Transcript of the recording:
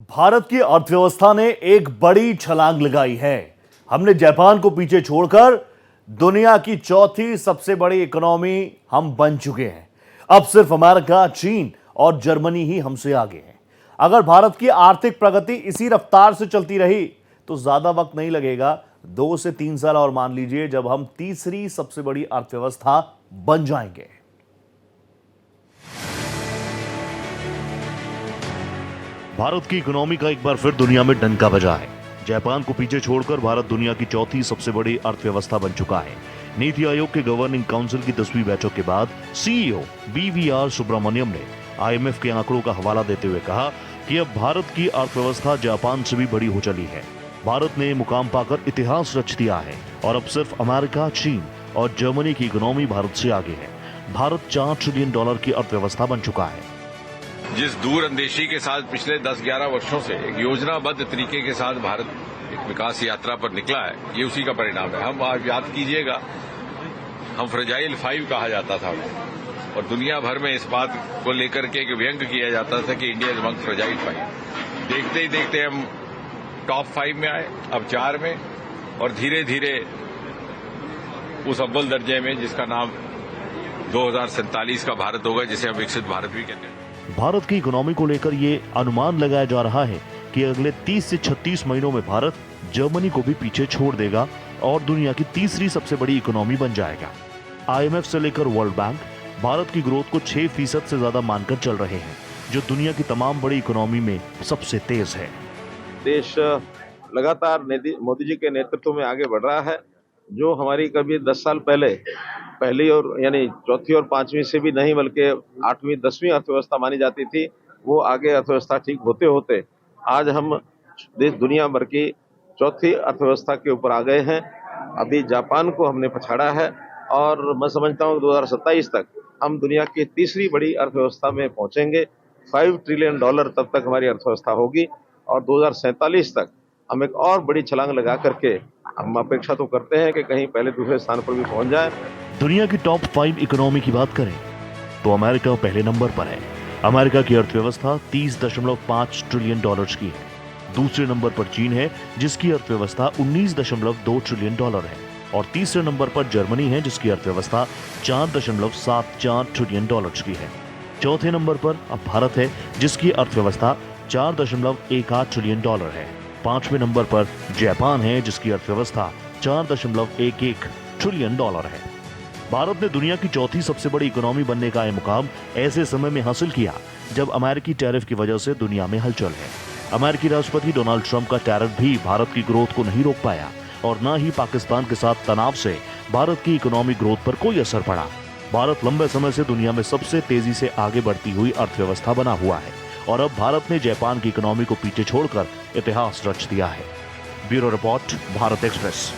भारत की अर्थव्यवस्था ने एक बड़ी छलांग लगाई है। हमने जापान को पीछे छोड़कर दुनिया की चौथी सबसे बड़ी इकोनॉमी हम बन चुके हैं। अब सिर्फ अमेरिका, चीन और जर्मनी ही हमसे आगे हैं। अगर भारत की आर्थिक प्रगति इसी रफ्तार से चलती रही तो ज्यादा वक्त नहीं लगेगा, 2 से 3 साल और मान लीजिए, जब हम तीसरी सबसे बड़ी अर्थव्यवस्था बन जाएंगे। भारत की इकोनॉमी का एक बार फिर दुनिया में डंका बजा है। जापान को पीछे छोड़कर भारत दुनिया की चौथी सबसे बड़ी अर्थव्यवस्था बन चुका है। नीति आयोग के गवर्निंग काउंसिल की 10वीं बैठक के बाद सीईओ BVR सुब्रमण्यम ने IMF के आंकड़ों का हवाला देते हुए कहा कि अब भारत की अर्थव्यवस्था जापान से भी बड़ी हो चली है। भारत ने मुकाम पाकर इतिहास रच दिया है और अब सिर्फ अमेरिका, चीन और जर्मनी की इकोनॉमी भारत से आगे है। भारत $4 ट्रिलियन की अर्थव्यवस्था बन चुका है। जिस दूरअंदेशी के साथ पिछले 10-11 वर्षों से एक योजनाबद्ध तरीके के साथ भारत एक विकास यात्रा पर निकला है, ये उसी का परिणाम है। हम आज याद कीजिएगा, हम फ्रेजाइल 5 कहा जाता था और दुनिया भर में इस बात को लेकर के एक व्यंग किया जाता था कि इंडिया इज अमंग फ्रेजाइल 5। देखते ही देखते हम टॉप 5 में आए, अब 4 में, और धीरे धीरे उस अव्वल दर्जे में जिसका नाम 2047 का भारत होगा, जिसे हम विकसित भारत भी कहते हैं। भारत की इकोनॉमी को लेकर ये अनुमान लगाया जा रहा है कि अगले 30 से 36 महीनों में भारत जर्मनी को भी पीछे छोड़ देगा और दुनिया की तीसरी सबसे बड़ी इकोनॉमी बन जाएगा। IMF से लेकर वर्ल्ड बैंक भारत की ग्रोथ को 6% से ज्यादा मानकर चल रहे हैं, जो दुनिया की तमाम बड़ी इकोनॉमी में सबसे तेज है। देश लगातार मोदी जी के नेतृत्व में आगे बढ़ रहा है। जो हमारी कभी 10 साल पहली और यानी चौथी और पांचवी से भी नहीं, बल्कि 8वीं 10वीं अर्थव्यवस्था मानी जाती थी, वो आगे अर्थव्यवस्था ठीक होते होते आज हम देश दुनिया भर की चौथी अर्थव्यवस्था के ऊपर आ गए हैं। अभी जापान को हमने पछाड़ा है और मैं समझता हूँ 2027 तक हम दुनिया की तीसरी बड़ी अर्थव्यवस्था में पहुंचेंगे। $5 ट्रिलियन तब तक हमारी अर्थव्यवस्था होगी और 2047 तक हम एक और बड़ी छलांग लगा करके हम अपेक्षा तो करते हैं कि कहीं पहले दूसरे स्थान पर भी पहुंच जाए। दुनिया की टॉप 5 इकोनॉमी की बात करें तो अमेरिका पहले नंबर पर है। अमेरिका की अर्थव्यवस्था $30.5 ट्रिलियन की है। दूसरे नंबर पर चीन है, जिसकी अर्थव्यवस्था $19.2 ट्रिलियन है, और तीसरे नंबर पर जर्मनी है, जिसकी अर्थव्यवस्था $4.74 ट्रिलियन की है। चौथे नंबर पर अब भारत है, जिसकी अर्थव्यवस्था $4.18 ट्रिलियन है। 5वें नंबर पर जापान है, जिसकी अर्थव्यवस्था $4.11 ट्रिलियन है। भारत ने दुनिया की चौथी सबसे बड़ी इकोनॉमी बनने का यह मुकाम ऐसे समय में हासिल किया जब अमेरिकी टैरिफ की वजह से दुनिया में हलचल है। अमेरिकी राष्ट्रपति डोनाल्ड ट्रंप का टैरिफ भी भारत की ग्रोथ को नहीं रोक पाया और न ही पाकिस्तान के साथ तनाव से भारत की इकोनॉमी ग्रोथ पर कोई असर पड़ा। भारत लंबे समय से दुनिया में सबसे तेजी से आगे बढ़ती हुई अर्थव्यवस्था बना हुआ है और अब भारत ने जापान की इकोनॉमी को पीछे छोड़कर इतिहास रच दिया है। Bureau report, Bharat express.